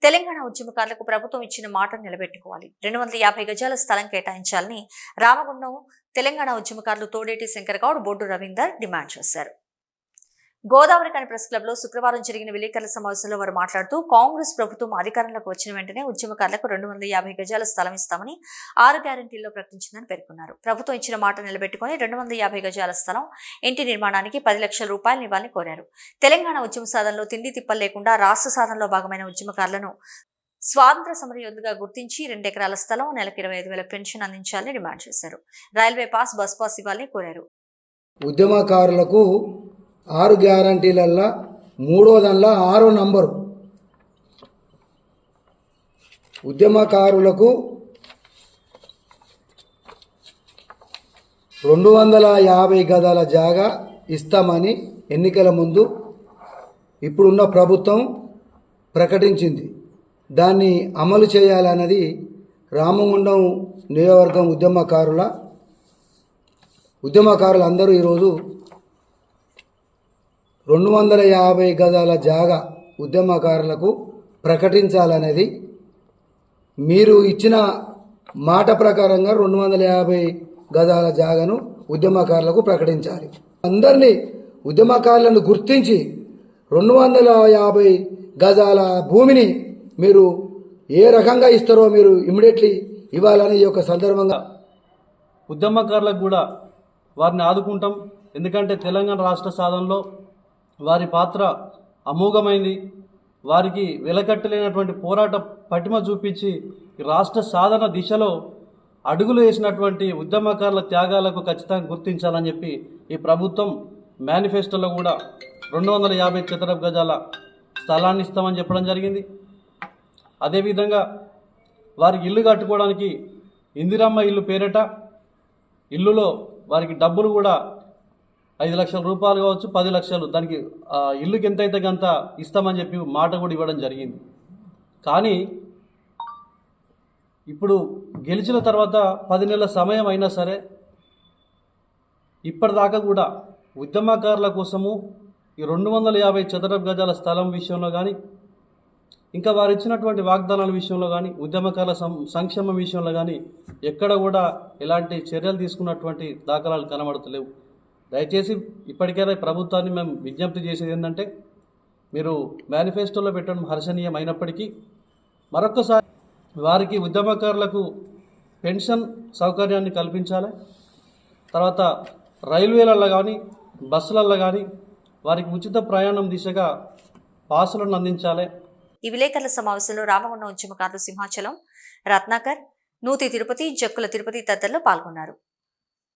తెలంగాణ ఉద్యమకారులకు ప్రభుత్వం ఇచ్చిన మాటను నిలబెట్టుకోవాలి. 250 గజాల స్థలం కేటాయించాలని రామగుండం తెలంగాణ ఉద్యమకారులు తోడేటి శంకర్ గౌడ్, బొడ్డు రవీందర్ డిమాండ్ చేశారు. గోదావరి కని ప్రెస్ క్లబ్ లో శుక్రవారం జరిగిన విలేకరుల సమావేశంలో వారు మాట్లాడుతూ, కాంగ్రెస్ ప్రభుత్వం అధికారంలోకి వచ్చిన వెంటనే ఉద్యమకారులకు 250 గజాల స్థలం ఇస్తామని 6 గ్యారెంటీల్లో ప్రకటించిందని పేర్కొన్నారు. ప్రభుత్వం ఇచ్చిన మాట నిలబెట్టుకుని 250 గజాల స్థలం, ఇంటి నిర్మాణానికి 10 లక్షల రూపాయలు ఇవ్వాలని కోరారు. తెలంగాణ ఉద్యమ సాధనలో తిండి తిప్పలు లేకుండా రాష్ట్ర సాధనలో భాగమైన ఉద్యమకారులను స్వాతంత్ర సమర యోధులుగా గుర్తించి 2 ఎకరాల స్థలం, నెలకు 25,000 పెన్షన్ అందించాలని డిమాండ్ చేశారు. రైల్వే పాస్, బస్ పాస్ ఇవ్వాలని కోరారు. ఉద్యమకారులకు 6 గ్యారంటీలల్లా 6వ నంబరు ఉద్యమకారులకు 250 గదాల జాగా ఇస్తామని ఎన్నికల ముందు ఇప్పుడున్న ప్రభుత్వం ప్రకటించింది. దాన్ని అమలు చేయాలన్నది రామగుండం నియోజకవర్గం ఉద్యమకారులందరూ ఈరోజు 250 గజాల జాగా ఉద్యమకారులకు ప్రకటించాలనేది, మీరు ఇచ్చిన మాట ప్రకారంగా 250 గజాల జాగాను ఉద్యమకారులకు ప్రకటించాలి. అందరినీ ఉద్యమకారులను గుర్తించి 250 గజాల భూమిని మీరు ఏ రకంగా ఇస్తారో మీరు ఇమ్మీడియట్లీ ఇవ్వాలని ఈ యొక్క సందర్భంగా ఉద్యమకారులకు కూడా వారిని ఆదుకుంటాం. ఎందుకంటే తెలంగాణ రాష్ట్ర సాధనలో వారి పాత్ర అమోఘమైంది. వారికి వెలకట్టలేనటువంటి పోరాట పటిమ చూపించి రాష్ట్ర సాధన దిశలో అడుగులు వేసినటువంటి ఉద్యమకారుల త్యాగాలకు ఖచ్చితంగా గుర్తించాలని చెప్పి ఈ ప్రభుత్వం మేనిఫెస్టోలో కూడా 250 చదరపు గజాల స్థలాన్ని ఇస్తామని చెప్పడం జరిగింది. అదేవిధంగా వారికి ఇల్లు కట్టుకోవడానికి ఇందిరమ్మ ఇల్లు పేరిట ఇల్లులో వారికి డబ్బులు కూడా 5 లక్షల రూపాయలు కావచ్చు, 10 లక్షలు, దానికి ఇల్లుకి ఎంతైతే అంత ఇస్తామని చెప్పి మాట కూడా ఇవ్వడం జరిగింది. కానీ ఇప్పుడు గెలిచిన తర్వాత 10 నెలల సమయం అయినా సరే ఇప్పటిదాకా కూడా ఉద్యమకారుల కోసము ఈ 250 చదరపు గజాల స్థలం విషయంలో కానీ, ఇంకా వారు ఇచ్చినటువంటి వాగ్దానాల విషయంలో కానీ, ఉద్యమకారుల సంక్షేమం విషయంలో కానీ ఎక్కడ కూడా ఎలాంటి చర్యలు తీసుకున్నటువంటి దాఖలాలు కనబడతలేవు. దయచేసి ఇప్పటికైనా ప్రభుత్వాన్ని మేము విజ్ఞప్తి చేసేది ఏంటంటే, మీరు మేనిఫెస్టోలో పెట్టడం హర్షణీయం అయినప్పటికీ మరొకసారి వారికి ఉద్యమకారులకు పెన్షన్ సౌకర్యాన్ని కల్పించాలి. తర్వాత రైల్వేలలో కానీ బస్సులలో కానీ వారికి ఉచిత ప్రయాణం దిశగా పాసులను అందించాలి. ఈ విలేకరుల సమావేశంలో రామగుండం ఉద్యమకారులు సింహాచలం, రత్నాకర్, నూతి తిరుపతి, జక్కుల తిరుపతి తదితరులు పాల్గొన్నారు.